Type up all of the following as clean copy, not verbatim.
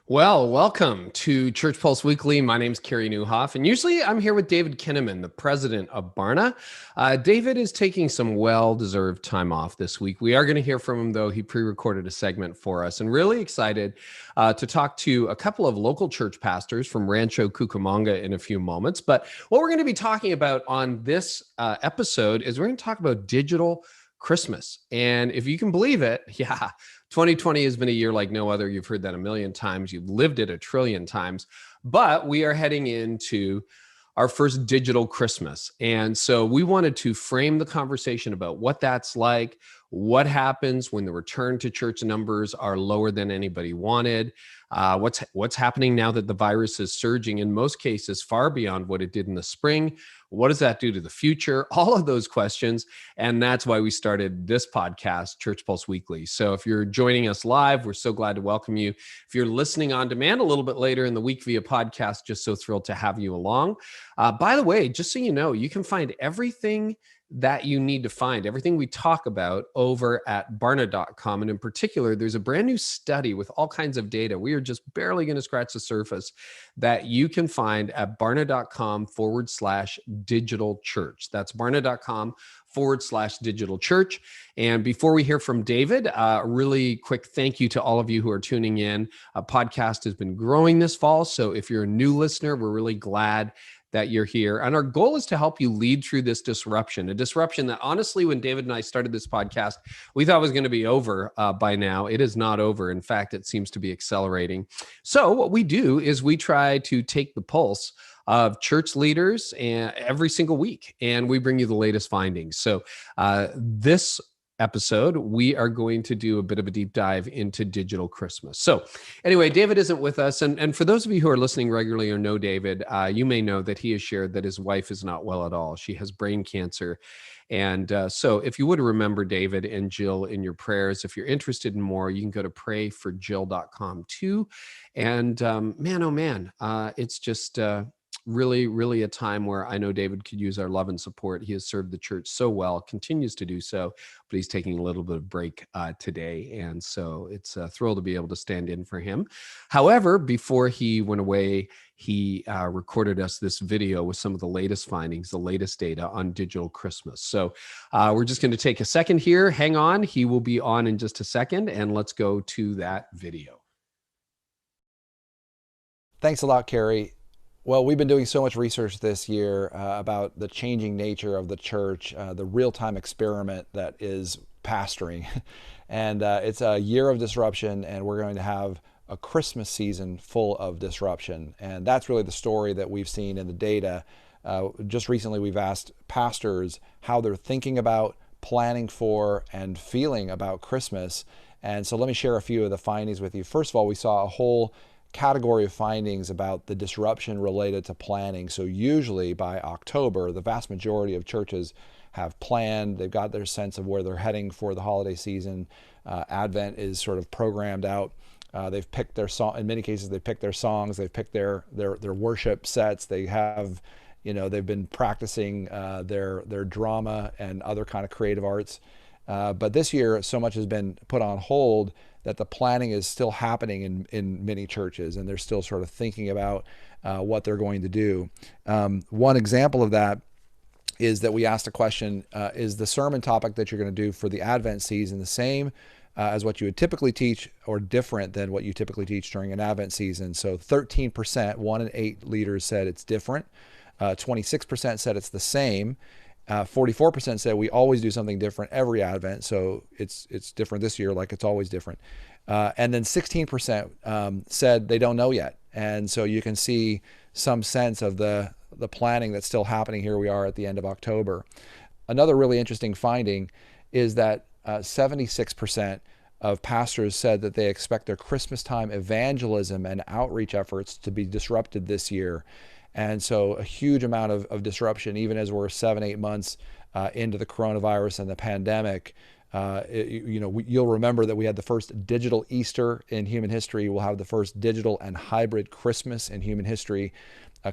Well, welcome to Church Pulse Weekly. My name's Carey Newhoff, and usually I'm here with David Kinnaman, the president of Barna. David is taking some well-deserved time off this week. We are going to hear from him, though. He pre-recorded a segment for us, and really excited to talk to a couple of local church pastors from Rancho Cucamonga in a few moments. But what we're going to be talking about on this episode is we're going to talk about digital Christmas. And if you can believe it, 2020 has been a year like no other. You've heard that a million times. You've lived it a trillion times. But we are heading into our first digital Christmas. And so we wanted to frame the conversation about what that's like, what happens when the return to church numbers are lower than anybody wanted, what's happening now that the virus is surging, in most cases far beyond what it did in the spring. What does that do to the future? All of those questions. And that's why we started this podcast, Church Pulse Weekly. So if you're joining us live, we're so glad to welcome you. If you're listening on demand a little bit later in the week via podcast, just so thrilled to have you along. By the way, just so you know, you can find everything that you need to find, everything we talk about, over at barna.com. And in particular, there's a brand new study with all kinds of data. We are just barely going to scratch the surface that you can find at barna.com/digital church. That's barna.com/digital church. And before we hear from David, a really quick thank you to all of you who are tuning in. A podcast has been growing this fall. So if you're a new listener, we're really glad that you're here. And our goal is to help you lead through this disruption, a disruption that honestly, when David and I started this podcast, we thought was going to be over by now. It is not over. In fact, it seems to be accelerating. So what we do is we try to take the pulse of church leaders every single week, and we bring you the latest findings. So this episode, we are going to do a bit of a deep dive into digital Christmas. So anyway, David isn't with us. And for those of you who are listening regularly or know David, you may know that he has shared that his wife is not well at all. She has brain cancer. And so if you would remember David and Jill in your prayers, if you're interested in more, you can go to prayforjill.com too. And man, oh man, it's just really, really a time where I know David could use our love and support. He has served the church so well, continues to do so, but he's taking a little bit of break today. And so it's a thrill to be able to stand in for him. However, before he went away, he recorded us this video with some of the latest findings, the latest data on digital Christmas. So we're just going to take a second here. Hang on. He will be on in just a second. And let's go to that video. Thanks a lot, Carey. Well, we've been doing so much research this year about the changing nature of the church, the real-time experiment that is pastoring. And it's a year of disruption, and we're going to have a Christmas season full of disruption. And that's really the story that we've seen in the data. Just recently, we've asked pastors how they're thinking about, planning for, and feeling about Christmas. And so let me share a few of the findings with you. First of all, we saw a whole category of findings about the disruption related to planning. So usually by October, the vast majority of churches have planned, they've got their sense of where they're heading for the holiday season. Advent is sort of programmed out. They've picked their song, in many cases they've picked their songs, they've picked their worship sets, they have, they've been practicing their drama and other kind of creative arts. But this year, so much has been put on hold that the planning is still happening in many churches, and they're still sort of thinking about what they're going to do. One example of that is that we asked a question, is the sermon topic that you're going to do for the Advent season the same as what you would typically teach, or different than what you typically teach during an Advent season? So 13%, 1 in 8 leaders said it's different. 26% said it's the same. 44% said we always do something different every Advent, so it's different this year like it's always different. And then 16% said they don't know yet. And so you can see some sense of the planning that's still happening. Here we are at the end of October. Another really interesting finding is that 76% of pastors said that they expect their Christmas time evangelism and outreach efforts to be disrupted this year. And so a huge amount of disruption, even as we're 7-8 months into the coronavirus and the pandemic. You'll remember that we had the first digital Easter in human history. We'll have the first digital and hybrid Christmas in human history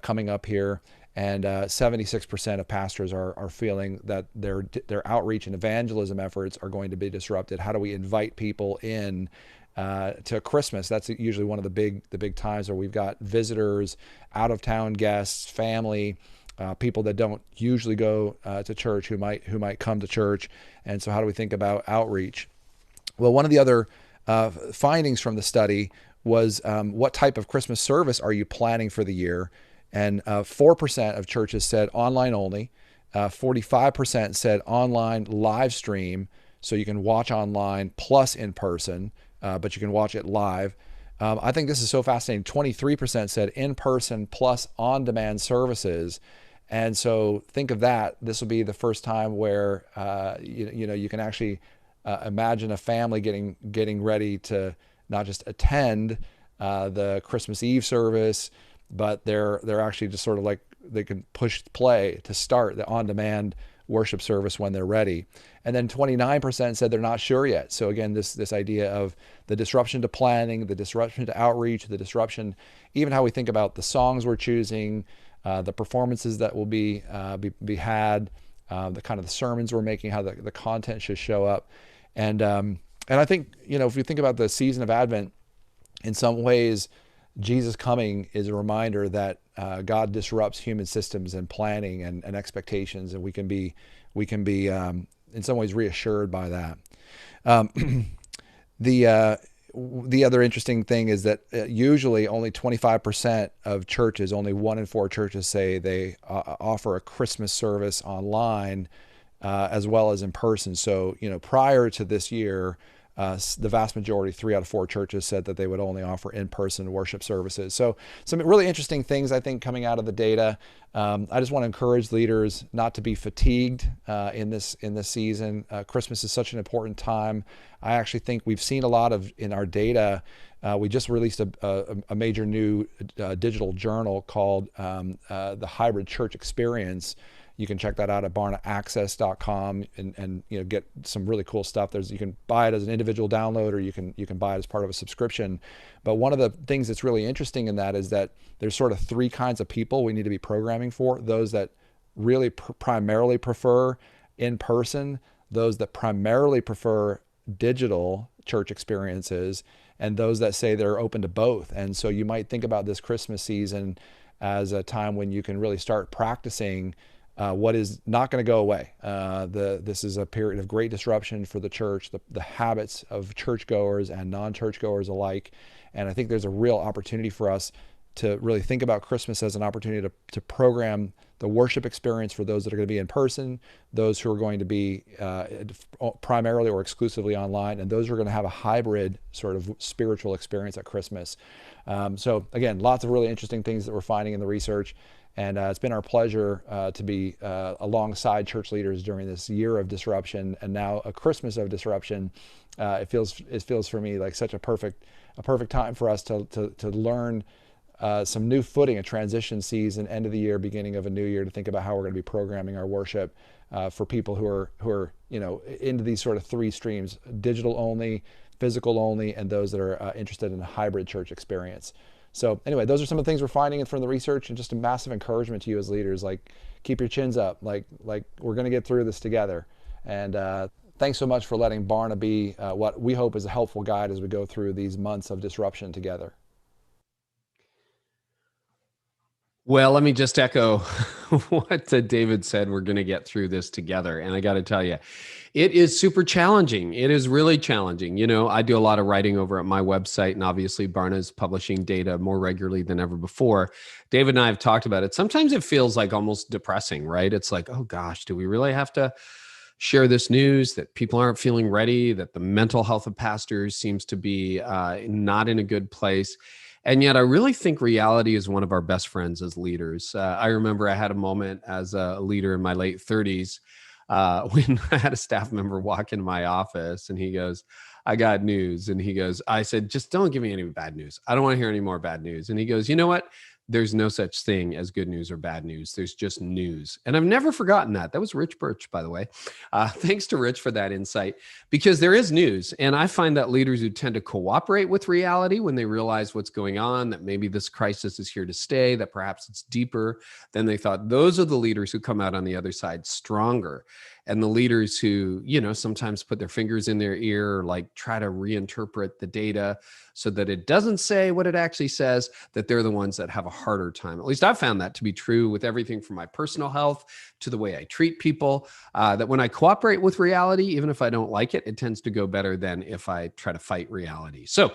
coming up here. And 76% of pastors are feeling that their outreach and evangelism efforts are going to be disrupted. How do we invite people in to Christmas. That's usually one of the big times where we've got visitors, out of town guests, family, people that don't usually go to church who might come to church. And so how do we think about outreach? Well, one of the other findings from the study was what type of Christmas service are you planning for the year? And 4% of churches said online only. 45% said online live stream, so you can watch online plus in person, but you can watch it live. I think this is so fascinating. 23% said in person plus on-demand services. And so think of that. This will be the first time where you can actually imagine a family getting ready to not just attend the Christmas Eve service, but they're actually just sort of like they can push play to start the on-demand worship service when they're ready. And then 29% said they're not sure yet. So again, this idea of the disruption to planning, the disruption to outreach, the disruption, even how we think about the songs we're choosing, the performances that will be had, the kind of the sermons we're making, how the content should show up. And I think, if you think about the season of Advent, in some ways, Jesus coming is a reminder that God disrupts human systems and planning and expectations, and we can be in some ways reassured by that. The other interesting thing is that usually only 25% of churches, only 1 in 4 churches say they offer a Christmas service online as well as in person. So, prior to this year, the vast majority, 3 out of 4 churches said that they would only offer in-person worship services. So some really interesting things, I think, coming out of the data. I just want to encourage leaders not to be fatigued in this season. Christmas is such an important time. I actually think we've seen a lot of in our data. We just released a major new digital journal called the Hybrid Church Experience. You can check that out at barnaaccess.com and get some really cool stuff. You can buy it as an individual download, or you can buy it as part of a subscription. But one of the things that's really interesting in that is that there's sort of 3 kinds of people we need to be programming for: those that really primarily prefer in person, those that primarily prefer digital church experiences, and those that say they're open to both. And so you might think about this Christmas season as a time when you can really start practicing what is not going to go away. This is a period of great disruption for the church, the habits of churchgoers and non-churchgoers alike. And I think there's a real opportunity for us to really think about Christmas as an opportunity to program the worship experience for those that are going to be in person, those who are going to be primarily or exclusively online, and those who are going to have a hybrid sort of spiritual experience at Christmas. So again, lots of really interesting things that we're finding in the research. And it's been our pleasure to be alongside church leaders during this year of disruption, and now a Christmas of disruption. It feels for me like such a perfect time for us to learn some new footing, a transition season, end of the year, beginning of a new year, to think about how we're going to be programming our worship for people who are into these sort of 3 streams: digital only, physical only, and those that are interested in a hybrid church experience. So anyway, those are some of the things we're finding from the research, and just a massive encouragement to you as leaders. Like, keep your chins up. Like we're going to get through this together. And thanks so much for letting Barna be what we hope is a helpful guide as we go through these months of disruption together. Well, let me just echo what David said. We're going to get through this together. And I got to tell you, it is super challenging. It is really challenging. I do a lot of writing over at my website, and obviously Barna is publishing data more regularly than ever before. David and I have talked about it. Sometimes it feels like almost depressing, right? It's like, oh gosh, do we really have to share this news that people aren't feeling ready, that the mental health of pastors seems to be not in a good place? And yet I really think reality is one of our best friends as leaders. I remember I had a moment as a leader in my late 30s when I had a staff member walk into my office, and he goes, "I got news." And he goes, I said, "Just don't give me any bad news. I don't want to hear any more bad news." And he goes, "You know what? there's no such thing as good news or bad news. There's just news. And I've never forgotten that. That was Rich Birch, by the way. Thanks to Rich for that insight, because there is news. And I find that leaders who tend to cooperate with reality when they realize what's going on, that maybe this crisis is here to stay, that perhaps it's deeper than they thought, those are the leaders who come out on the other side stronger. And the leaders who, sometimes put their fingers in their ear, or like try to reinterpret the data so that it doesn't say what it actually says, that they're the ones that have a harder time. At least I've found that to be true with everything from my personal health to the way I treat people, that when I cooperate with reality, even if I don't like it, it tends to go better than if I try to fight reality. So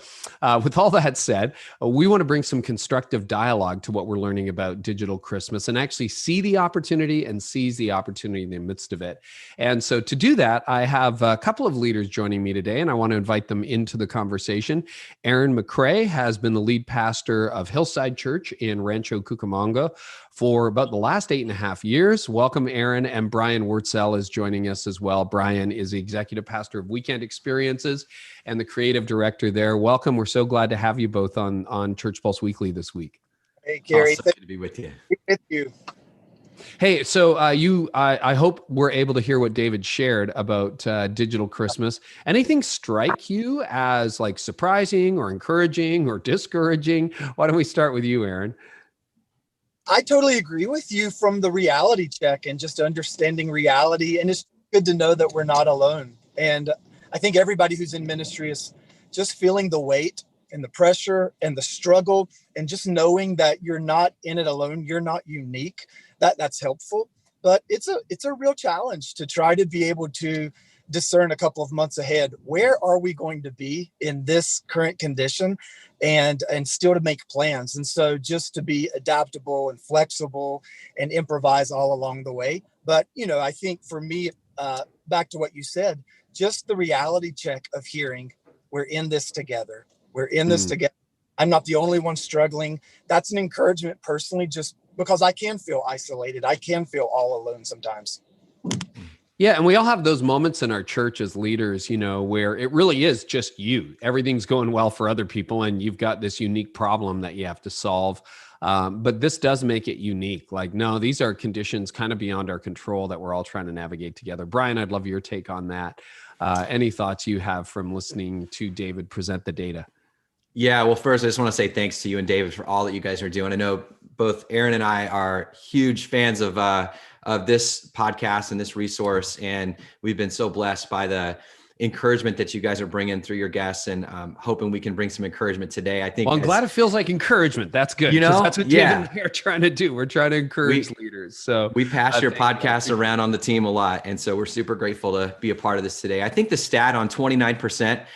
with all that said, we want to bring some constructive dialogue to what we're learning about digital Christmas and actually see the opportunity and seize the opportunity in the midst of it. And so to do that, I have a couple of leaders joining me today, and I want to invite them into the conversation. Aaron McRae has been the lead pastor of Hillside Church in Rancho Cucamonga for about the last 8.5 years. Welcome, Aaron. And Brian Wurzell is joining us as well. Brian is the executive pastor of Weekend Experiences and the creative director there. Welcome. We're so glad to have you both on Church Pulse Weekly this week. Hey, Carey. Awesome to be with you. With you. Hey, so I hope we're able to hear what David shared about digital Christmas. Anything strike you as like surprising or encouraging or discouraging? Why don't we start with you, Aaron? I totally agree with you from the reality check and just understanding reality. And it's good to know that we're not alone. And I think everybody who's in ministry is just feeling the weight and the pressure and the struggle, and just knowing that you're not in it alone. You're not unique. That's helpful, but it's a real challenge to try to be able to discern a couple of months ahead. Where are we going to be in this current condition, and still to make plans? And so just to be adaptable and flexible and improvise all along the way. But, I think for me, back to what you said, just the reality check of hearing, we're in this together. We're in this together. I'm not the only one struggling. That's an encouragement personally, just because I can feel isolated. I can feel all alone sometimes. Yeah. And we all have those moments in our church as leaders, where it really is just you. Everything's going well for other people, and you've got this unique problem that you have to solve. But this does make it unique. Like, no, these are conditions kind of beyond our control that we're all trying to navigate together. Brian, I'd love your take on that. Any thoughts you have from listening to David present the data? Yeah, well, first, I just want to say thanks to you and David for all that you guys are doing. I know both Aaron and I are huge fans of this podcast and this resource, and we've been so blessed by the encouragement that you guys are bringing through your guests, and hoping we can bring some encouragement today. I think. Well, I'm glad it feels like encouragement. That's good. That's what David and I are trying to do. We're trying to encourage leaders. So we pass your podcast around on the team a lot, and so we're super grateful to be a part of this today. I think the stat on 29%.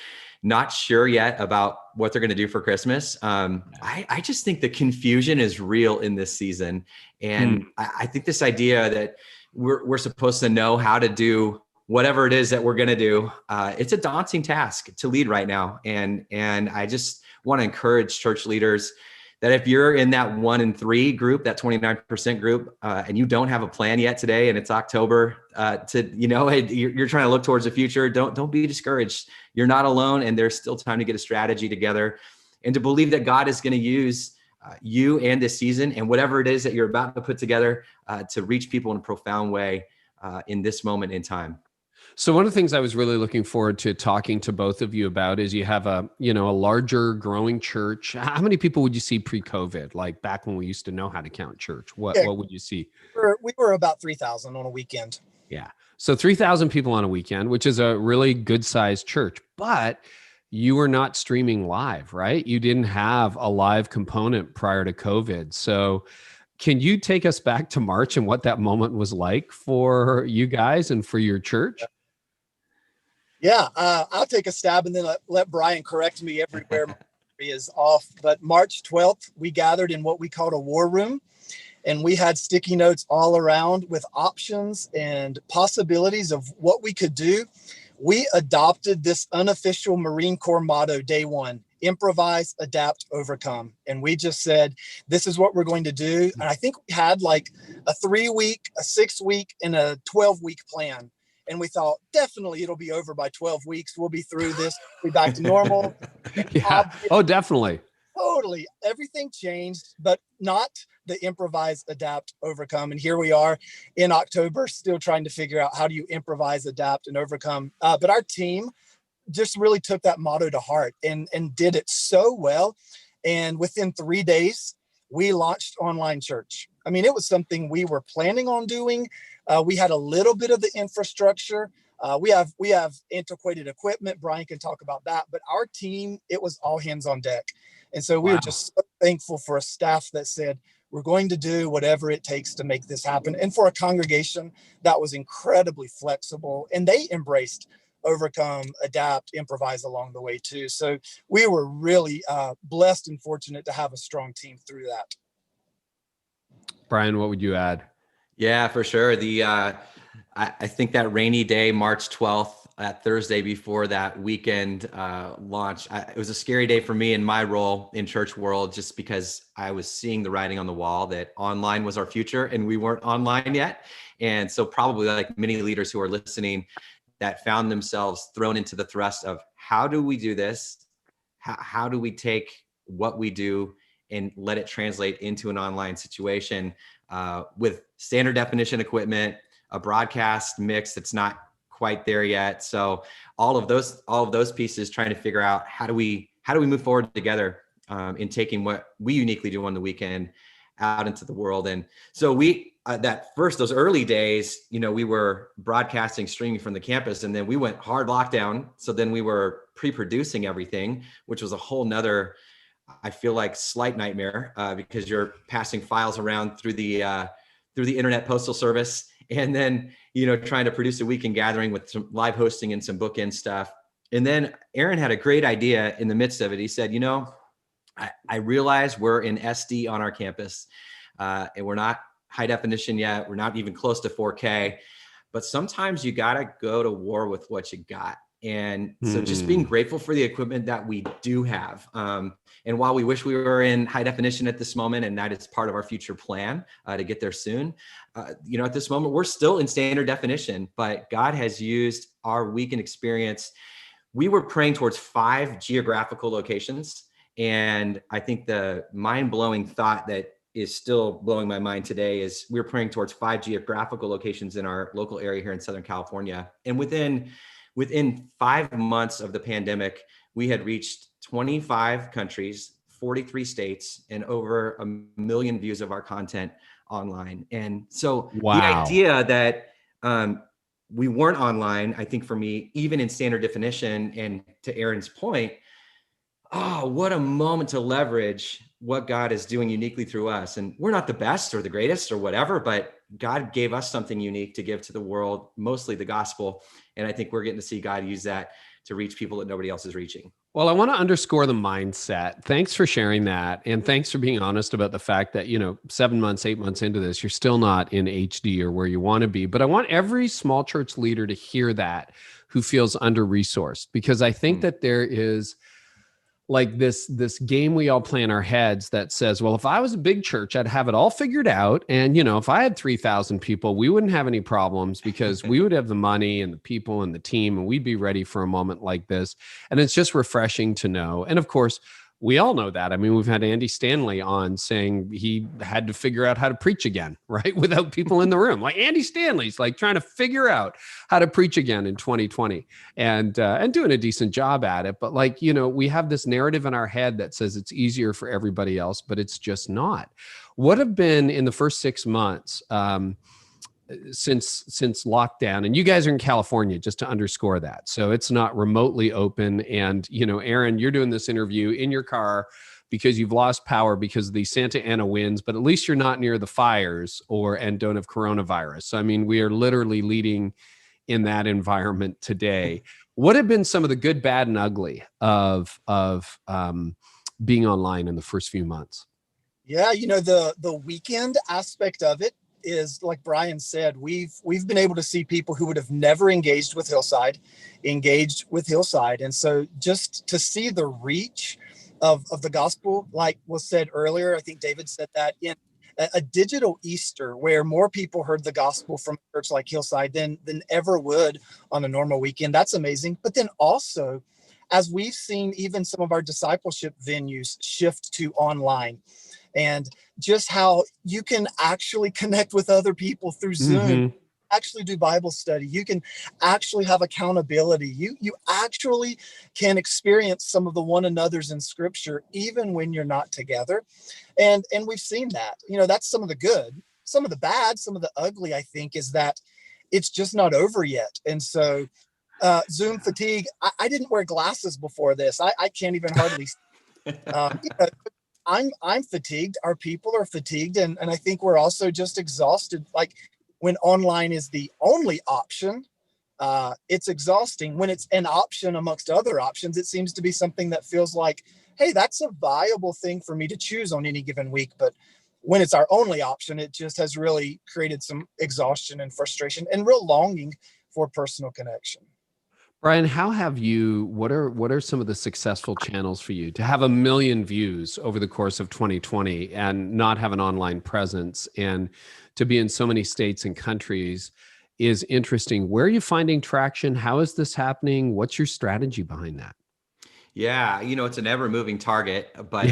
Not sure yet about what they're going to do for Christmas. I just think the confusion is real in this season. And I think this idea that we're supposed to know how to do whatever it is that we're going to do, it's a daunting task to lead right now. And I just want to encourage church leaders that if you're in that 1 in 3 group, that 29% group, and you don't have a plan yet today, and it's October, you're trying to look towards the future, don't be discouraged. You're not alone, and there's still time to get a strategy together, and to believe that God is going to use you and this season and whatever it is that you're about to put together to reach people in a profound way in this moment in time. So one of the things I was really looking forward to talking to both of you about is you have a larger growing church. How many people would you see pre-COVID? Like back when we used to know how to count church, what would you see? We were about 3,000 on a weekend. Yeah. So 3,000 people on a weekend, which is a really good sized church, but you were not streaming live, right? You didn't have a live component prior to COVID. So can you take us back to March and what that moment was like for you guys and for your church? Yeah, I'll take a stab and then let Brian correct me everywhere he is off. But March 12th, we gathered in what we called a war room, and we had sticky notes all around with options and possibilities of what we could do. We adopted this unofficial Marine Corps motto, day one: improvise, adapt, overcome. And we just said, this is what we're going to do. And I think we had like a 3-week, a 6-week, and a 12-week plan. And we thought, definitely it'll be over by 12 weeks. We'll be through this, be back to normal. Yeah. Oh, definitely. Totally. Everything changed, but not the improvise, adapt, overcome. And here we are in October, still trying to figure out how do you improvise, adapt, and overcome. But our team just really took that motto to heart and did it so well. And within 3 days, we launched online church. I mean, it was something we were planning on doing. We had a little bit of the infrastructure. We have antiquated equipment. Brian can talk about that. But our team, it was all hands on deck. And so we were just so thankful for a staff that said, we're going to do whatever it takes to make this happen. And for a congregation that was incredibly flexible, and they embraced overcome, adapt, improvise along the way too. So we were really blessed and fortunate to have a strong team through that. Brian, what would you add? Yeah, for sure. I think that rainy day, March 12th, that Thursday before that weekend launch, it was a scary day for me in my role in church world, just because I was seeing the writing on the wall that online was our future and we weren't online yet. And so probably like many leaders who are listening that found themselves thrown into the thrust of how do we do this? How do we take what we do and let it translate into an online situation with standard definition equipment, a broadcast mix that's not quite there yet. So all of those pieces, trying to figure out how do we move forward together in taking what we uniquely do on the weekend out into the world. And so we those early days, we were broadcasting, streaming from the campus, and then we went hard lockdown. So then we were pre-producing everything, which was a whole nother, I feel like, slight nightmare because you're passing files around through the internet postal service, and then trying to produce a weekend gathering with some live hosting and some bookend stuff. And then Aaron had a great idea in the midst of it. He said, I realize we're in SD on our campus, and we're not high definition yet. We're not even close to 4K, but sometimes you got to go to war with what you got. And so just being grateful for the equipment that we do have. And while we wish we were in high definition at this moment, and that is part of our future plan to get there soon, at this moment, we're still in standard definition, but God has used our weekend experience. We were praying towards 5 geographical locations. And I think the mind-blowing thought that is still blowing my mind today is we're praying towards 5 geographical locations in our local area here in Southern California. And within 5 months of the pandemic, we had reached 25 countries, 43 states, and over 1 million views of our content online. And so the idea that we weren't online, I think for me, even in standard definition, and to Aaron's point, what a moment to leverage what God is doing uniquely through us. And we're not the best or the greatest or whatever, but God gave us something unique to give to the world, mostly the gospel. And I think we're getting to see God use that to reach people that nobody else is reaching. Well, I want to underscore the mindset. Thanks for sharing that. And thanks for being honest about the fact that, 7 months, 8 months into this, you're still not in HD or where you want to be. But I want every small church leader to hear that who feels under-resourced, because I think that there is like this game we all play in our heads that says, well, if I was a big church, I'd have it all figured out. And, if I had 3,000 people, we wouldn't have any problems because we would have the money and the people and the team, and we'd be ready for a moment like this. And it's just refreshing to know. And of course, we all know that. I mean, we've had Andy Stanley on saying he had to figure out how to preach again, right? Without people in the room. Like Andy Stanley's like trying to figure out how to preach again in 2020 and doing a decent job at it. But we have this narrative in our head that says it's easier for everybody else, but it's just not. What have been in the first 6 months, since lockdown, and you guys are in California, just to underscore that. So it's not remotely open. And, Aaron, you're doing this interview in your car because you've lost power because of the Santa Ana winds, but at least you're not near the fires and don't have coronavirus. So, I mean, we are literally leading in that environment today. What have been some of the good, bad, and ugly of being online in the first few months? Yeah, the weekend aspect of it is, like Brian said, we've been able to see people who would have never engaged with Hillside. And so just to see the reach of the gospel, like was said earlier, I think David said that, in a digital Easter where more people heard the gospel from a church like Hillside than ever would on a normal weekend. That's amazing. But then also as we've seen even some of our discipleship venues shift to online, and just how you can actually connect with other people through Zoom, actually do Bible study. You can actually have accountability. You actually can experience some of the one another's in Scripture, even when you're not together. And we've seen that. That's some of the good. Some of the bad, some of the ugly, I think, is that it's just not over yet. And so Zoom fatigue. I didn't wear glasses before this. I can't even hardly. I'm fatigued. Our people are fatigued, and I think we're also just exhausted. Like, when online is the only option, it's exhausting. When it's an option amongst other options, it seems to be something that feels like, hey, that's a viable thing for me to choose on any given week. But when it's our only option, it just has really created some exhaustion and frustration and real longing for personal connection. Brian, what are some of the successful channels for you to have 1 million views over the course of 2020 and not have an online presence, and to be in so many states and countries is interesting. Where are you finding traction? How is this happening? What's your strategy behind that? Yeah, it's an ever moving target, but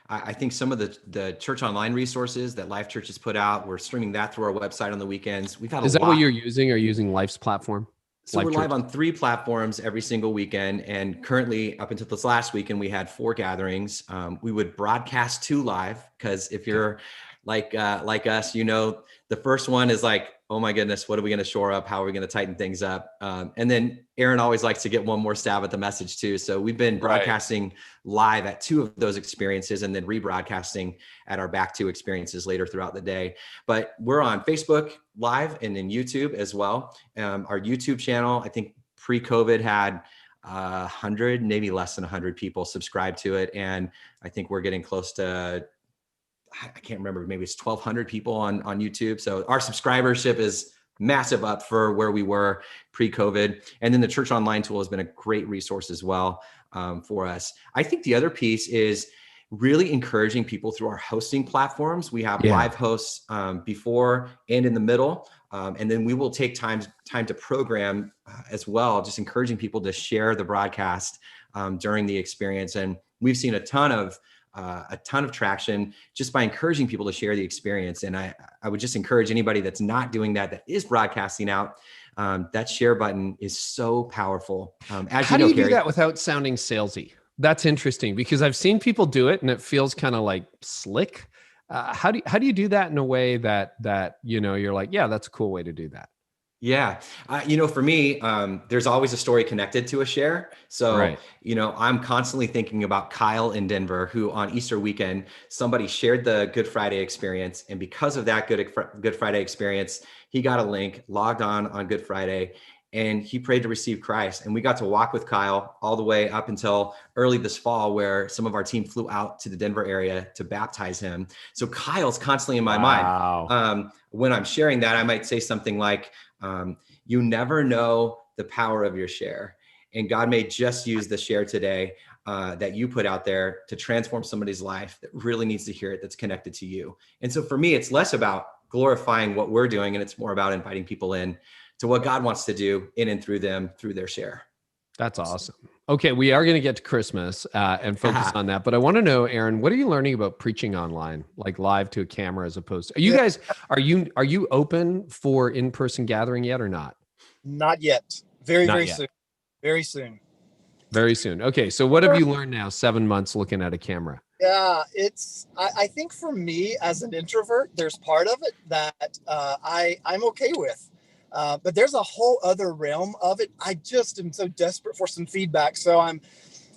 I think some of the church online resources that Life Church has put out, we're streaming that through our website on the weekends. We've got Is that what you're using? Are you using Life's platform? So we're live on 3 platforms every single weekend. And currently, up until this last weekend, we had 4 gatherings. We would broadcast 2 live, because if you're like us, the first one is like, oh my goodness, what are we going to shore up? How are we going to tighten things up? And then Aaron always likes to get one more stab at the message too. So we've been broadcasting live at 2 of those experiences, and then rebroadcasting at our back 2 experiences later throughout the day. But we're on Facebook Live and then YouTube as well. Our YouTube channel, I think pre-COVID had 100, maybe less than 100 people subscribe to it. And I think we're getting close to, I can't remember, maybe it's 1,200 people on YouTube. So our subscribership is massive up for where we were pre-COVID. And then the church online tool has been a great resource as well for us. I think the other piece is really encouraging people through our hosting platforms. We have live hosts before and in the middle. And then we will take time to program as well, just encouraging people to share the broadcast during the experience. And we've seen a ton of traction just by encouraging people to share the experience. And I would just encourage anybody that's not doing that is broadcasting out. That share button is so powerful. How do you do that without sounding salesy? That's interesting, because I've seen people do it and it feels kind of like slick. How do you do that in a way that you're like, yeah, that's a cool way to do that? Yeah. For me, there's always a story connected to a share. So, I'm constantly thinking about Kyle in Denver, who on Easter weekend, somebody shared the Good Friday experience. And because of that Good Friday experience, he got a link, logged on Good Friday, and he prayed to receive Christ. And we got to walk with Kyle all the way up until early this fall, where some of our team flew out to the Denver area to baptize him. So Kyle's constantly in my mind. When I'm sharing that, I might say something like, you never know the power of your share. And God may just use the share today that you put out there to transform somebody's life that really needs to hear it, that's connected to you. And so for me, it's less about glorifying what we're doing, and it's more about inviting people in to what God wants to do in and through them, through their share. That's awesome. Okay, we are going to get to Christmas and focus on that. But I want to know, Aaron, what are you learning about preaching online, like live to a camera as opposed to? Are you guys, are you open for in-person gathering yet or not? Not yet. Very soon. Very soon. Very soon. Okay, so what have you learned now, 7 months looking at a camera? Yeah, I think for me as an introvert, there's part of it that I'm okay with. But there's a whole other realm of it. I just am so desperate for some feedback. So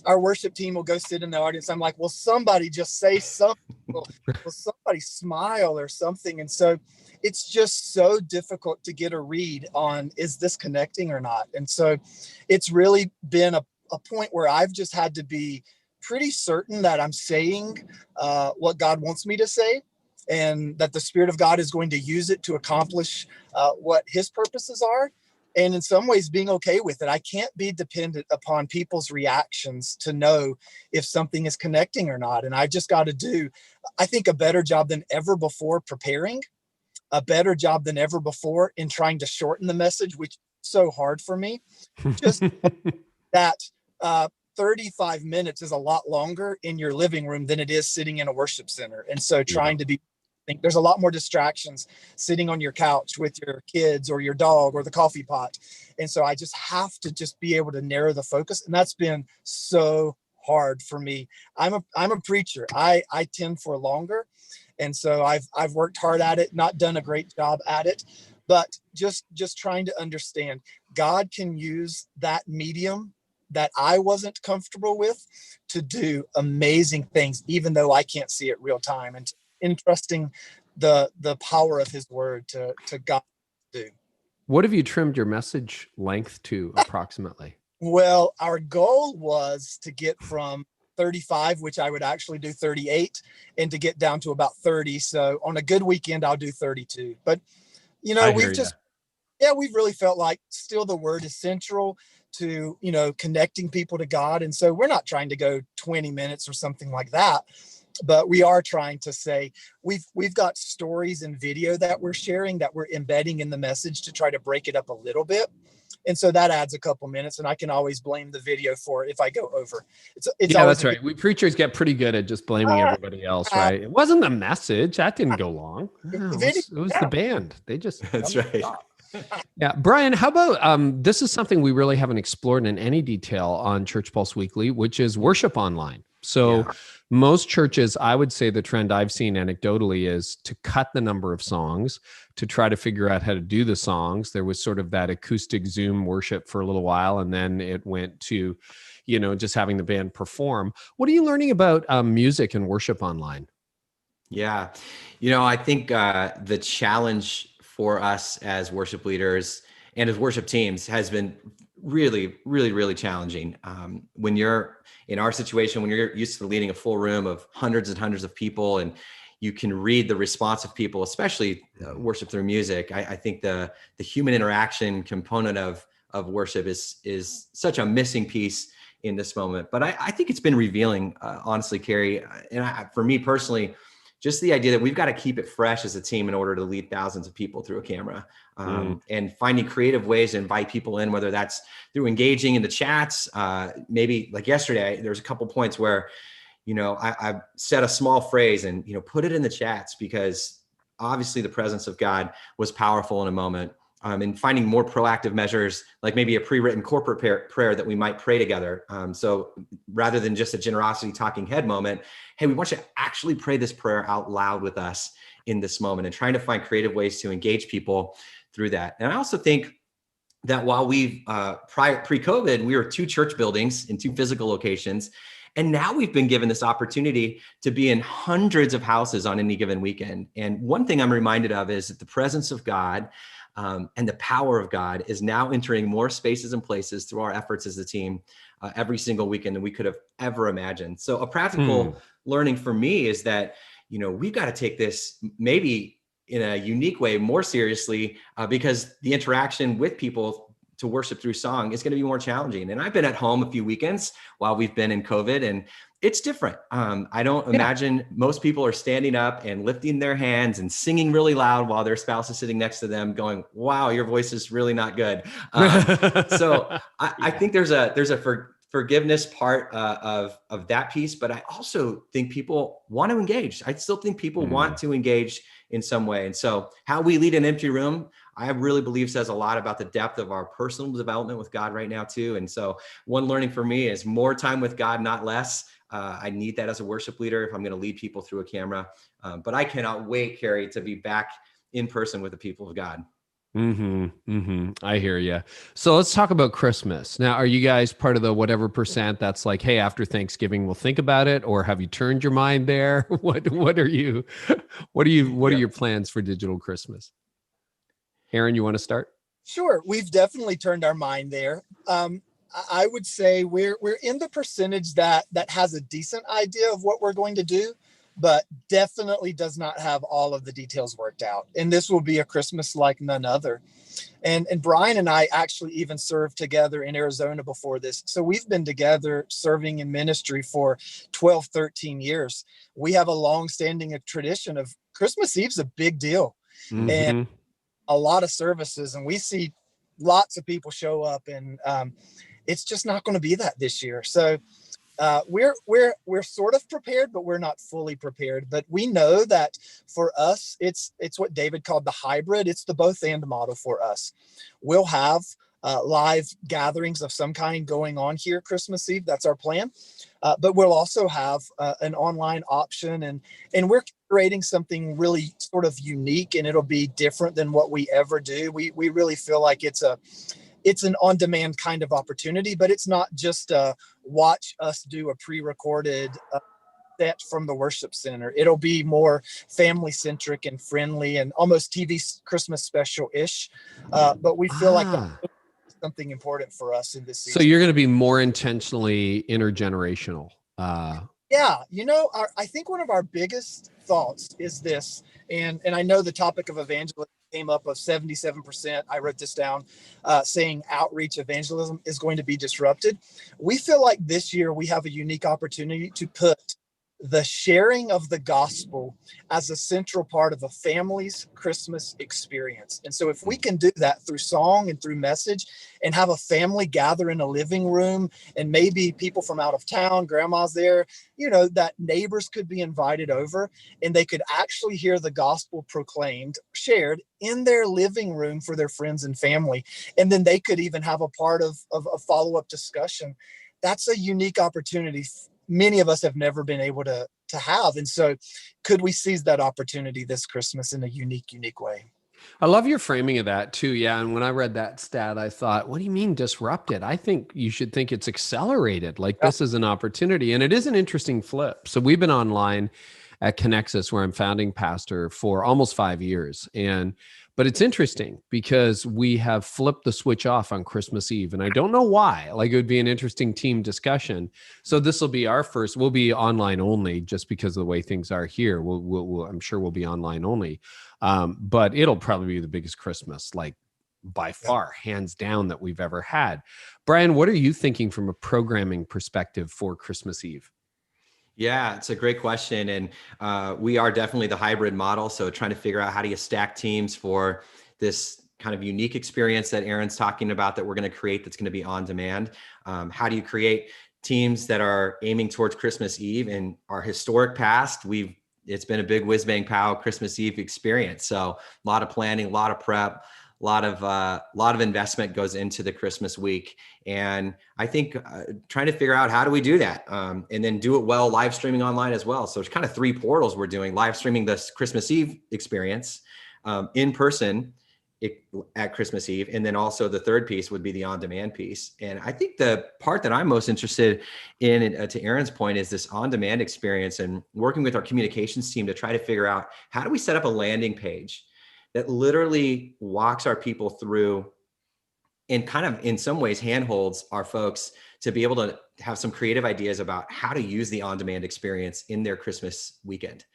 our worship team will go sit in the audience. I'm like, will somebody just say something? Will somebody smile or something? And so it's just so difficult to get a read on, is this connecting or not? And so it's really been a point where I've just had to be pretty certain that I'm saying what God wants me to say, and that the Spirit of God is going to use it to accomplish what His purposes are. And in some ways being okay with it. I can't be dependent upon people's reactions to know if something is connecting or not. And I just got to do, I think, a better job than ever before preparing, a better job than ever before in trying to shorten the message, which is so hard for me. Just that 35 minutes is a lot longer in your living room than it is sitting in a worship center. And so trying to be, I think there's a lot more distractions sitting on your couch with your kids or your dog or the coffee pot. And so I just have to just be able to narrow the focus. And that's been so hard for me. I'm a preacher. I tend for longer. And so I've worked hard at it, not done a great job at it, but just trying to understand God can use that medium that I wasn't comfortable with to do amazing things, even though I can't see it real time, and entrusting the power of his word to God to do. What have you trimmed your message length to approximately? Well, our goal was to get from 35, which I would actually do 38, and to get down to about 30. So on a good weekend, I'll do 32. But, we've really felt like still the word is central to, connecting people to God. And so we're not trying to go 20 minutes or something like that, but we are trying to say we've got stories and video that we're sharing that we're embedding in the message to try to break it up a little bit. And so that adds a couple minutes, and I can always blame the video for it if I go over. That's right. We preachers get pretty good at just blaming everybody else, right? It wasn't the message. That didn't go long. It was the band. They just... That's right. Yeah. Brian, how about, this is something we really haven't explored in any detail on Church Pulse Weekly, which is worship online. So most churches, I would say the trend I've seen anecdotally is to cut the number of songs to try to figure out how to do the songs. There was sort of that acoustic Zoom worship for a little while, and then it went to, just having the band perform. What are you learning about music and worship online? Yeah. I think the challenge for us as worship leaders and as worship teams has been really, really, really challenging. When you're in our situation, when you're used to leading a full room of hundreds and hundreds of people, and you can read the response of people, especially worship through music. I think the human interaction component of worship is such a missing piece in this moment. But I think it's been revealing, honestly, Carey, and for me personally, just the idea that we've got to keep it fresh as a team in order to lead thousands of people through a camera, and finding creative ways to invite people in, whether that's through engaging in the chats. Maybe like yesterday, there's a couple points where, I said a small phrase and, put it in the chats, because obviously the presence of God was powerful in a moment. And finding more proactive measures, like maybe a pre-written corporate prayer that we might pray together. So rather than just a generosity talking head moment, hey, we want you to actually pray this prayer out loud with us in this moment, and trying to find creative ways to engage people through that. And I also think that while we've pre-COVID, we were 2 church buildings in 2 physical locations. And now we've been given this opportunity to be in hundreds of houses on any given weekend. And one thing I'm reminded of is that the presence of God and the power of God is now entering more spaces and places through our efforts as a team every single weekend than we could have ever imagined. So a practical learning for me is that, we've got to take this maybe in a unique way more seriously, because the interaction with people to worship through song is going to be more challenging. And I've been at home a few weekends while we've been in COVID, and it's different. I don't imagine most people are standing up and lifting their hands and singing really loud while their spouse is sitting next to them going, wow, your voice is really not good. So I think there's a forgiveness part of that piece, but I also think people want to engage. I still think people want to engage in some way. And so how we lead an empty room, I really believe says a lot about the depth of our personal development with God right now too. And so one learning for me is more time with God, not less. I need that as a worship leader if I'm going to lead people through a camera. But I cannot wait, Carey, to be back in person with the people of God. I hear you. So let's talk about Christmas. Now, are you guys part of the whatever percent that's like, hey, after Thanksgiving, we'll think about it? Or have you turned your mind there? What are your plans for digital Christmas? Aaron, you want to start? Sure. We've definitely turned our mind there. I would say we're in the percentage that has a decent idea of what we're going to do, but definitely does not have all of the details worked out. And this will be a Christmas like none other. And Brian and I actually even served together in Arizona before this. So we've been together serving in ministry for 12, 13 years. We have a long-standing tradition of Christmas Eve's a big deal. And a lot of services, and we see lots of people show up, and it's just not going to be that this year. So we're sort of prepared, but we're not fully prepared. But we know that for us, it's what David called the hybrid. It's the both and model for us. We'll have live gatherings of some kind going on here Christmas Eve. That's our plan. But we'll also have an online option, and we're creating something really sort of unique, and it'll be different than what we ever do. We really feel like it's an on-demand kind of opportunity, but it's not just watch us do a pre-recorded set from the worship center. It'll be more family-centric and friendly and almost TV Christmas special-ish. But we feel like that's something important for us in this season. So you're going to be more intentionally intergenerational. Yeah, I think one of our biggest thoughts is this, and I know the topic of evangelism came up of 77%. I wrote this down, saying outreach evangelism is going to be disrupted. We feel like this year we have a unique opportunity to put the sharing of the gospel as a central part of a family's Christmas experience. And so if we can do that through song and through message and have a family gather in a living room, and maybe people from out of town, grandma's there, that neighbors could be invited over and they could actually hear the gospel proclaimed, shared in their living room for their friends and family. And then they could even have a part of a follow-up discussion. That's a unique opportunity many of us have never been able to have. And so could we seize that opportunity this Christmas in a unique way? I love your framing of that too. Yeah. And when I read that stat, I thought, what do you mean disrupted? I think you should think it's accelerated. Like this is an opportunity, and it is an interesting flip. So we've been online at Connexus, where I'm founding pastor, for almost 5 years. But it's interesting because we have flipped the switch off on Christmas Eve, and I don't know why. Like, it would be an interesting team discussion. So this will be our first. We'll be online only just because of the way things are here. I'm sure we'll be online only, but it'll probably be the biggest Christmas, like by far, hands down, that we've ever had. Brian, what are you thinking from a programming perspective for Christmas Eve? Yeah, it's a great question. And we are definitely the hybrid model. So trying to figure out how do you stack teams for this kind of unique experience that Aaron's talking about that we're going to create that's going to be on demand. How do you create teams that are aiming towards Christmas Eve? In our historic past, it's been a big whiz bang pow Christmas Eve experience. So a lot of planning, a lot of prep, a lot of investment goes into the Christmas week. And I think trying to figure out how do we do that, and then do it well live streaming online as well. So it's kind of 3 portals we're doing: live streaming this Christmas Eve experience, in person at Christmas Eve. And then also the third piece would be the on-demand piece. And I think the part that I'm most interested in, to Aaron's point, is this on-demand experience and working with our communications team to try to figure out how do we set up a landing page that literally walks our people through and kind of in some ways handholds our folks to be able to have some creative ideas about how to use the on-demand experience in their Christmas weekend.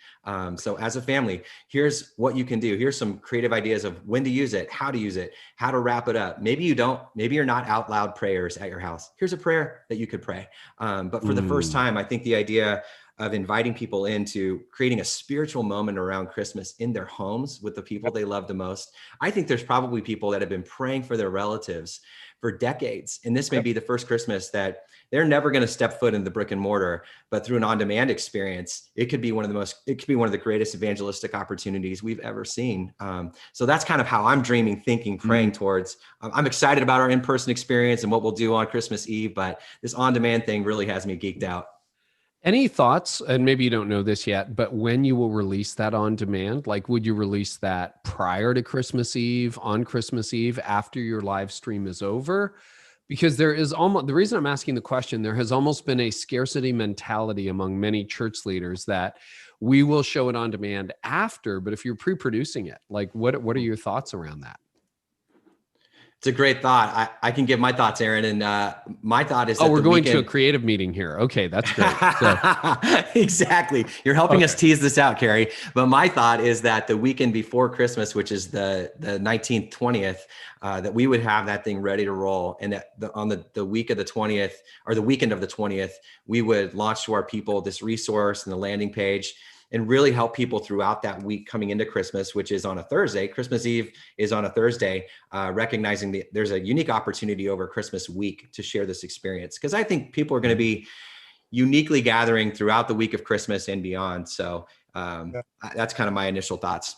So as a family, here's what you can do. Here's some creative ideas of when to use it, how to wrap it up. Maybe you're not out loud prayers at your house. Here's a prayer that you could pray. But for the first time, I think the idea of inviting people into creating a spiritual moment around Christmas in their homes with the people they love the most. I think there's probably people that have been praying for their relatives for decades. And this may be the first Christmas that they're never going to step foot in the brick and mortar, but through an on-demand experience, it could be one of the greatest evangelistic opportunities we've ever seen. So that's kind of how I'm dreaming, thinking, praying towards. I'm excited about our in-person experience and what we'll do on Christmas Eve, but this on-demand thing really has me geeked out. Any thoughts, and maybe you don't know this yet, but when you will release that on demand? Like, would you release that prior to Christmas Eve, on Christmas Eve, after your live stream is over? Because there is almost, the reason I'm asking the question, there has almost been a scarcity mentality among many church leaders that we will show it on demand after, but if you're pre-producing it, like what are your thoughts around that? It's a great thought. I can give my thoughts, Aaron. And my thought is, we're going to a creative meeting here. Okay, that's great. So. Exactly. You're helping us tease this out, Carey. But my thought is that the weekend before Christmas, which is the 19th, 20th, that we would have that thing ready to roll. And that on the week of the 20th, or the weekend of the 20th, we would launch to our people this resource and the landing page. and really help people throughout that week coming into Christmas, which is on a Thursday. Christmas Eve is on a Thursday, recognizing that there's a unique opportunity over Christmas week to share this experience. Because I think people are going to be uniquely gathering throughout the week of Christmas and beyond. So that's kind of my initial thoughts.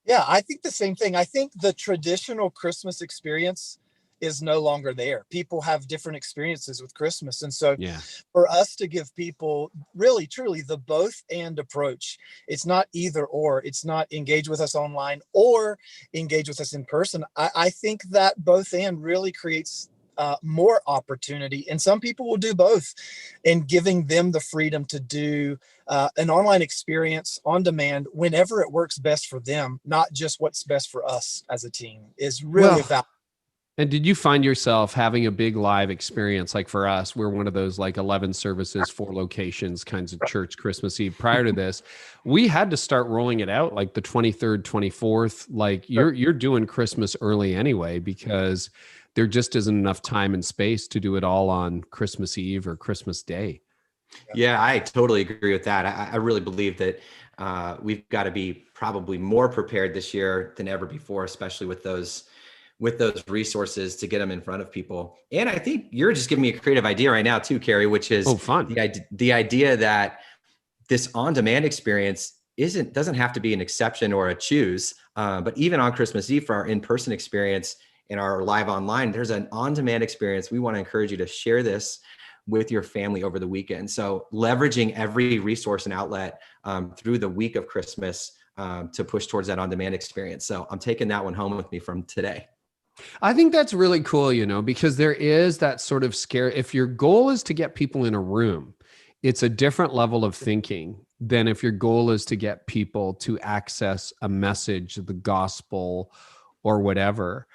Yeah, I think the same thing. I think the traditional Christmas experience is no longer there. People have different experiences with Christmas. And so for us to give people really, truly the both and approach, it's not either or. It's not engage with us online or engage with us in person. I think that both and really creates more opportunity. And some people will do both, and giving them the freedom to do an online experience on demand whenever it works best for them, not just what's best for us as a team, is really valuable. And did you find yourself having a big live experience? Like for us, we're one of those like 11 services, 4 locations kinds of church Christmas Eve. Prior to this, we had to start rolling it out like the 23rd, 24th. Like you're doing Christmas early anyway, because there just isn't enough time and space to do it all on Christmas Eve or Christmas Day. Yeah, I totally agree with that. I really believe that we've got to be probably more prepared this year than ever before, especially with those resources to get them in front of people. And I think you're just giving me a creative idea right now too, Carey, which is fun. The idea that this on-demand experience doesn't have to be an exception or a choose, but even on Christmas Eve for our in-person experience and our live online, there's an on-demand experience. We want to encourage you to share this with your family over the weekend. So leveraging every resource and outlet through the week of Christmas to push towards that on-demand experience. So I'm taking that one home with me from today. I think that's really cool, because there is that sort of scare. If your goal is to get people in a room, it's a different level of thinking than if your goal is to get people to access a message, the gospel, or whatever.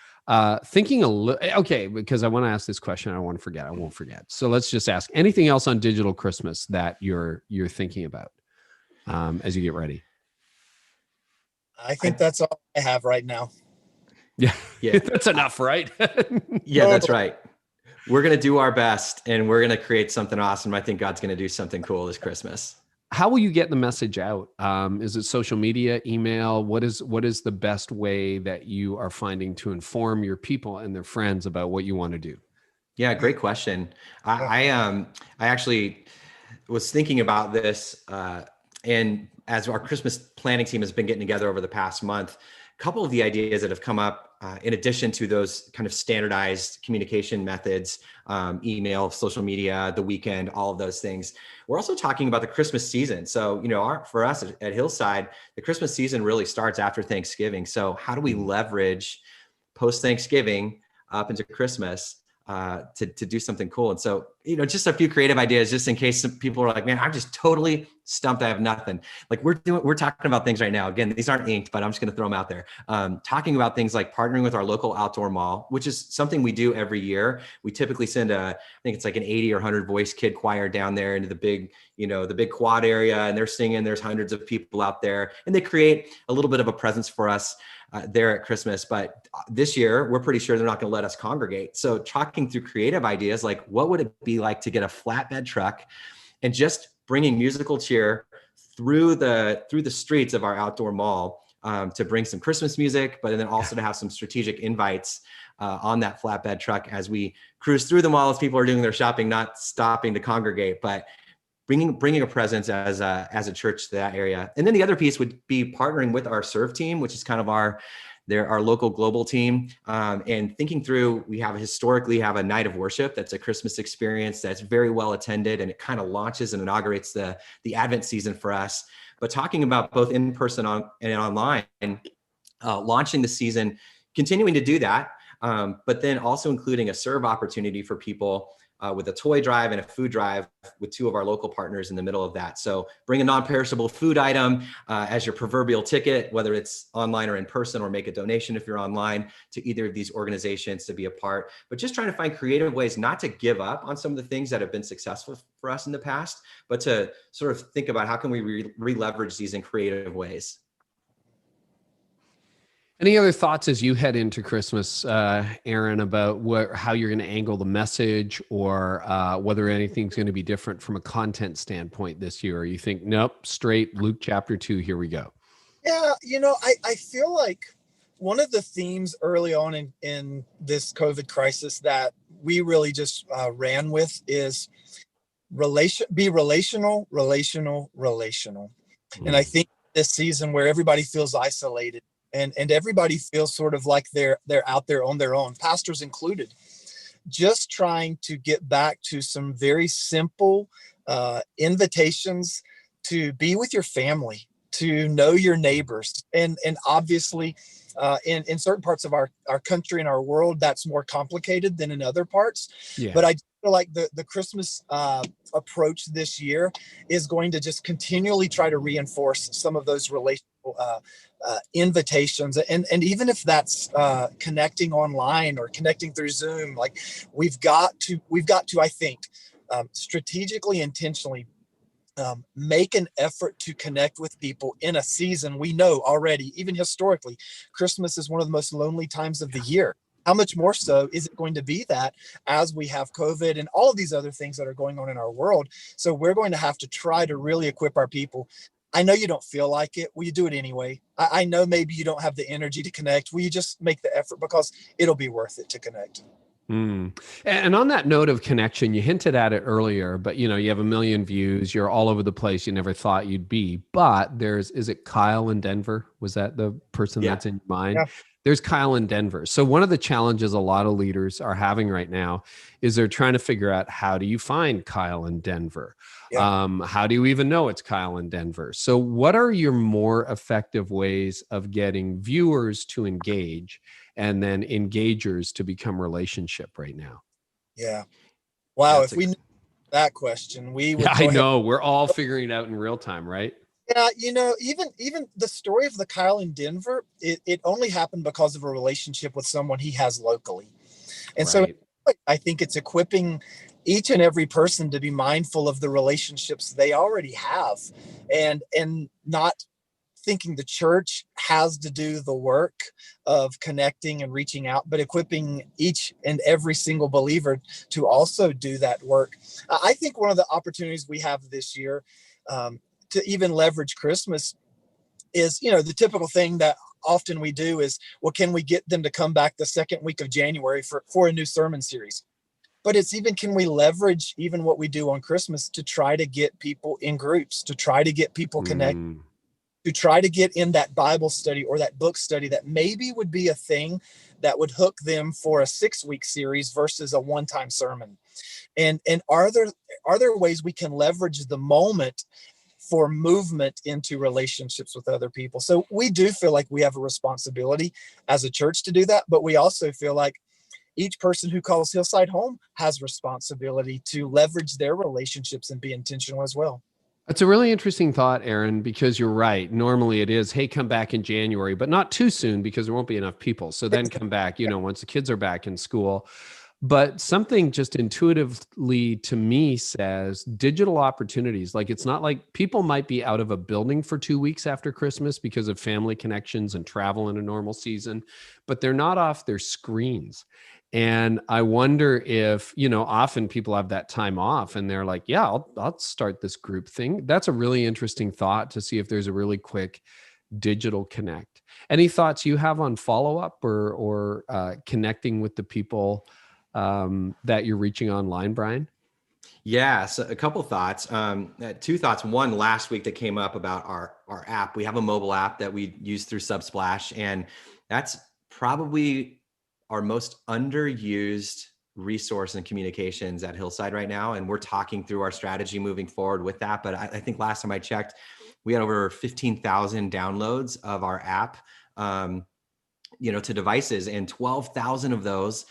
Thinking okay, because I want to ask this question. I won't forget. So let's just ask anything else on digital Christmas that you're thinking about as you get ready. I think that's all I have right now. Yeah. That's enough, right? Yeah, that's right. We're going to do our best and we're going to create something awesome. I think God's going to do something cool this Christmas. How will you get the message out? Is it social media, email? What is the best way that you are finding to inform your people and their friends about what you want to do? Yeah, great question. I actually was thinking about this, and as our Christmas planning team has been getting together over the past month, a couple of the ideas that have come up, in addition to those kind of standardized communication methods, email, social media, the weekend, all of those things. We're also talking about the Christmas season. So, for us at Hillside, the Christmas season really starts after Thanksgiving. So how do we leverage post-Thanksgiving up into Christmas to do something cool? And so, just a few creative ideas, just in case some people are like, man, I'm just totally stumped. I have nothing. Like we're talking about things right now. Again, these aren't inked, but I'm just going to throw them out there. Talking about things like partnering with our local outdoor mall, which is something we do every year. We typically send I think it's like an 80 or 100 voice kid choir down there into the big quad area, and they're singing. There's hundreds of people out there, and they create a little bit of a presence for us there at Christmas. But this year, we're pretty sure they're not going to let us congregate. So talking through creative ideas, like what would it be like to get a flatbed truck and just bringing musical cheer through the streets of our outdoor mall to bring some Christmas music, but then also to have some strategic invites on that flatbed truck as we cruise through the mall as people are doing their shopping, not stopping to congregate, but bringing a presence as a church to that area. And then the other piece would be partnering with our serve team, which is kind of our local global team, and thinking through, we historically have a night of worship that's a Christmas experience that's very well attended, and it kind of launches and inaugurates the Advent season for us. But talking about both in person and online, launching the season, continuing to do that, but then also including a serve opportunity for people with a toy drive and a food drive with 2 of our local partners in the middle of that. So bring a non-perishable food item as your proverbial ticket, whether it's online or in person, or make a donation if you're online to either of these organizations to be a part. But just trying to find creative ways not to give up on some of the things that have been successful for us in the past, but to sort of think about how can we re-leverage these in creative ways. Any other thoughts as you head into Christmas, Aaron, about how you're going to angle the message, or whether anything's going to be different from a content standpoint this year? Or you think, nope, straight Luke chapter 2, here we go? Yeah, I feel like one of the themes early on in this COVID crisis that we really just ran with is be relational, relational, relational. And I think this season where everybody feels isolated and everybody feels sort of like they're out there on their own, pastors included, just trying to get back to some very simple invitations to be with your family, to know your neighbors. And obviously in certain parts of our country and our world, that's more complicated than in other parts. Yeah. But I feel like the Christmas approach this year is going to just continually try to reinforce some of those relational invitations. And even if that's connecting online or connecting through Zoom, like we've got to, I think, strategically, intentionally make an effort to connect with people in a season we know already, even historically, Christmas is one of the most lonely times of the year. How much more so is it going to be that as we have COVID and all of these other things that are going on in our world? So we're going to have to try to really equip our people. I know you don't feel like it. Will you do it anyway? I know maybe you don't have the energy to connect. Will you just make the effort, because it'll be worth it to connect? And on that note of connection, you hinted at it earlier, but you have 1 million views. You're all over the place. You never thought you'd be, but is it Kyle in Denver? Was that the person that's in your mind? Yeah. There's Kyle in Denver. So one of the challenges a lot of leaders are having right now is they're trying to figure out, how do you find Kyle in Denver? Yeah. How do you even know it's Kyle in Denver? So what are your more effective ways of getting viewers to engage and then engagers to become relationship right now? Yeah. Wow. That's If we knew that question, we would I know we're all figuring it out in real time, right? Yeah, even the story of the Kyle in Denver, it only happened because of a relationship with someone he has locally. And so Right. I think it's equipping each and every person to be mindful of the relationships they already have, and not thinking the church has to do the work of connecting and reaching out, but equipping each and every single believer to also do that work. I think one of the opportunities we have this year, to even leverage Christmas is, the typical thing that often we do is, well, can we get them to come back the second week of January for a new sermon series? But it's even, can we leverage even what we do on Christmas to try to get people in groups, to try to get people connected, to try to get in that Bible study or that book study that maybe would be a thing that would hook them for a 6-week series versus a one-time sermon. And are there ways we can leverage the moment for movement into relationships with other people? So we do feel like we have a responsibility as a church to do that, but we also feel like each person who calls Hillside home has responsibility to leverage their relationships and be intentional as well. That's a really interesting thought, Aaron, because you're right. Normally it is, hey, come back in January, but not too soon because there won't be enough people. So then come back, once the kids are back in school. But something just intuitively to me says digital opportunities. Like, it's not like people might be out of a building for 2 weeks after Christmas because of family connections and travel in a normal season, but they're not off their screens. And I wonder if, often people have that time off and they're like, yeah, I'll start this group thing. That's a really interesting thought, to see if there's a really quick digital connect. Any thoughts you have on follow-up or connecting with the people that you're reaching online, Brian? Yeah, so a couple thoughts. 2 thoughts. One, last week that came up about our app. We have a mobile app that we use through Subsplash, and that's probably our most underused resource in communications at Hillside right now. And we're talking through our strategy moving forward with that. But I think last time I checked, we had over 15,000 downloads of our app, to devices, and 12,000 of those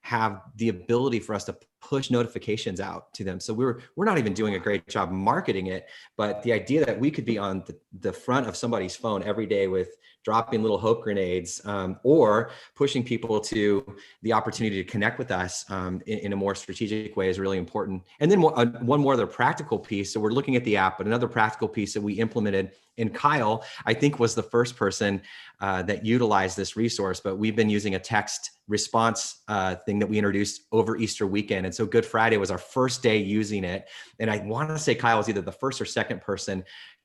have the ability for us to push notifications out to them. So we're not even doing a great job marketing it, but the idea that we could be on the front of somebody's phone every day with dropping little hope grenades, or pushing people to the opportunity to connect with us in a more strategic way is really important. And then one more other practical piece. So we're looking at the app, but another practical piece that we implemented, and Kyle, I think, was the first person that utilized this resource, but we've been using a text response thing that we introduced over Easter weekend. And so Good Friday was our first day using it. And I want to say Kyle was either the first or second person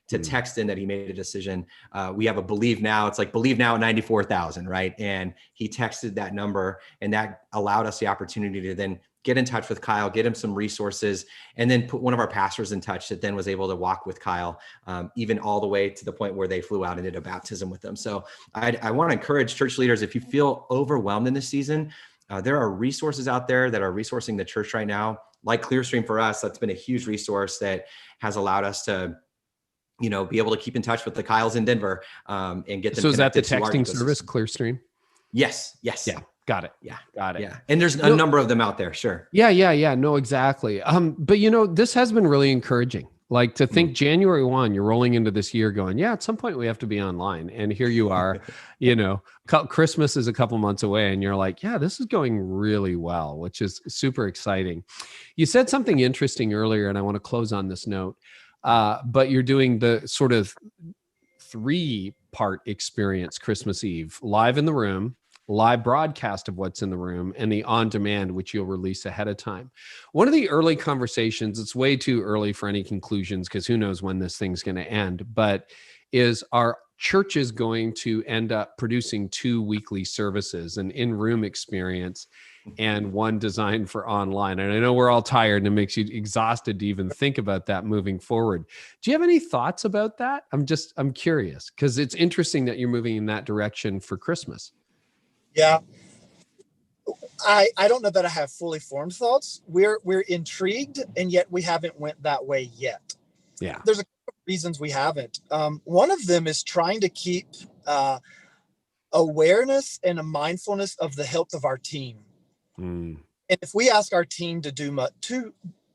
to text in that he made a decision. We have a Believe Now. It's like Believe Now at 94,000, right? And he texted that number, and that allowed us the opportunity to then get in touch with Kyle, get him some resources, and then put one of our pastors in touch that then was able to walk with Kyle, even all the way to the point where they flew out and did a baptism with them. So I want to encourage church leaders, if you feel overwhelmed in this season, there are resources out there that are resourcing the church right now, like Clearstream for us. That's been a huge resource that has allowed us to be able to keep in touch with the Kyles in Denver, and get them. So is that the connected to our texting ecosystem. service, Clearstream? Yes. Yeah. Got it. Yeah. Got it. Yeah. And there's a number of them out there. Sure. Yeah. No, exactly. But this has been really encouraging. Like, to think January 1, you're rolling into this year going, yeah, at some point we have to be online. And here you are, Christmas is a couple months away, and you're like, yeah, this is going really well, which is super exciting. You said something interesting earlier, and I want to close on this note. But you're doing the sort of 3-part experience Christmas Eve: live in the room, live broadcast of what's in the room, and the on-demand, which you'll release ahead of time. One of the early conversations, it's way too early for any conclusions because who knows when this thing's going to end, but is our church is going to end up producing 2 weekly services, an in-room experience and one designed for online. And I know we're all tired and it makes you exhausted to even think about that moving forward. Do you have any thoughts about that? I'm curious, because it's interesting that you're moving in that direction for Christmas. Yeah. I don't know that I have fully formed thoughts. We're intrigued, and yet we haven't went that way yet. Yeah. There's a couple of reasons we haven't. One of them is trying to keep awareness and a mindfulness of the health of our team. And if we ask our team to do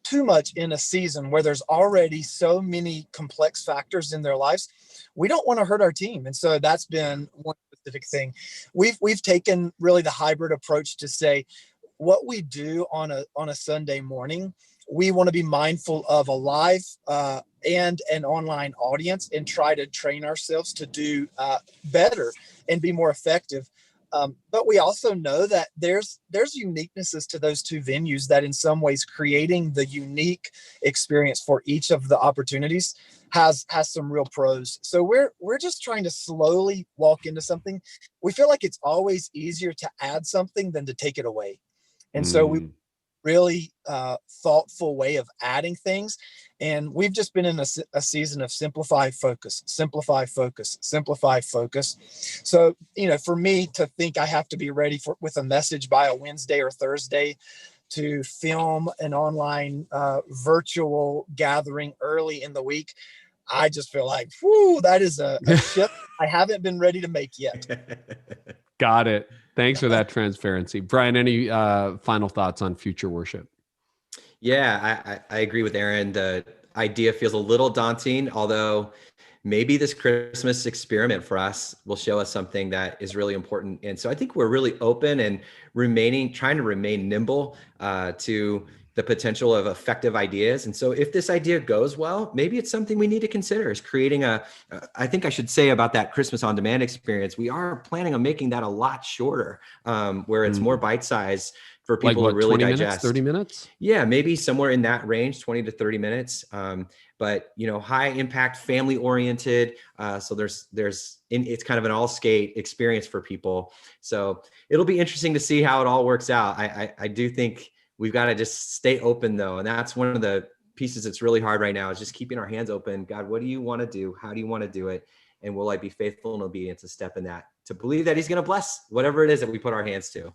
too much in a season where there's already so many complex factors in their lives, we don't want to hurt our team. And so that's been one specific thing. We've taken really the hybrid approach to say what we do on a Sunday morning, we want to be mindful of a live and an online audience, and try to train ourselves to do better and be more effective. But we also know that there's uniquenesses to those 2 venues, that in some ways creating the unique experience for each of the opportunities has some real pros. So we're just trying to slowly walk into something. We feel like it's always easier to add something than to take it away. And so we really thoughtful way of adding things. And we've just been in a season of simplify, focus. So, for me to think I have to be ready with a message by a Wednesday or Thursday, to film an online virtual gathering early in the week, I just feel like, that is a shift I haven't been ready to make yet. Got it. Thanks for that transparency. Brian, any final thoughts on future worship? Yeah, I agree with Aaron. The idea feels a little daunting, although maybe this Christmas experiment for us will show us something that is really important. And so I think we're really open and trying to remain nimble to the potential of effective ideas. And so if this idea goes well, maybe it's something we need to consider, is creating I think I should say about that Christmas on demand experience, we are planning on making that a lot shorter, where it's more bite-sized for people to really 20 digest. Minutes, 30 minutes? Yeah, maybe somewhere in that range, 20 to 30 minutes. But high impact, family oriented. So it's kind of an all skate experience for people. So it'll be interesting to see how it all works out. I do think we've got to just stay open though. And that's one of the pieces that's really hard right now, is just keeping our hands open. God, what do you want to do? How do you want to do it? And will I be faithful and obedient to step in that, to believe that he's going to bless whatever it is that we put our hands to?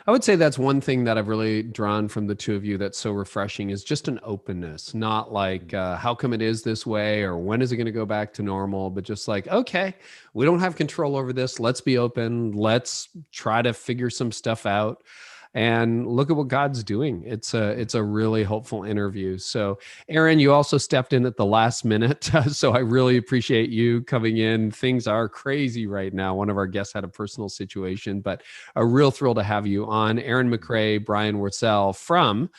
I would say that's one thing that I've really drawn from the 2 of you that's so refreshing, is just an openness, not like, how come it is this way, or when is it going to go back to normal, but just like, okay, we don't have control over this. Let's be open. Let's try to figure some stuff out. and look at what God's doing. It's a really hopeful interview. So Aaron, you also stepped in at the last minute. So I really appreciate you coming in. Things are crazy right now. One of our guests had a personal situation, but a real thrill to have you on. Aaron McRae, Brian Wurzell from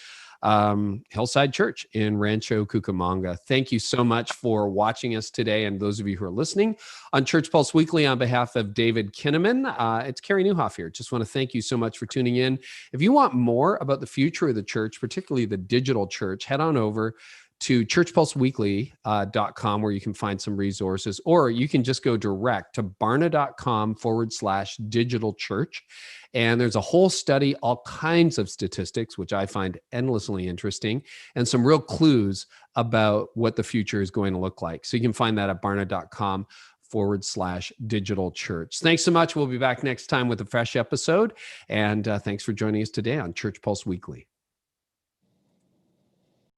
Hillside Church in Rancho Cucamonga. Thank you so much for watching us today. And those of you who are listening on Church Pulse Weekly, on behalf of David Kinnaman, it's Carey Nieuwhof here. Just want to thank you so much for tuning in. If you want more about the future of the church, particularly the digital church, head on over to churchpulseweekly.com where you can find some resources, or you can just go direct to barna.com/digital church. And there's a whole study, all kinds of statistics, which I find endlessly interesting, and some real clues about what the future is going to look like. So you can find that at barna.com/digital church. Thanks so much. We'll be back next time with a fresh episode. And thanks for joining us today on Church Pulse Weekly.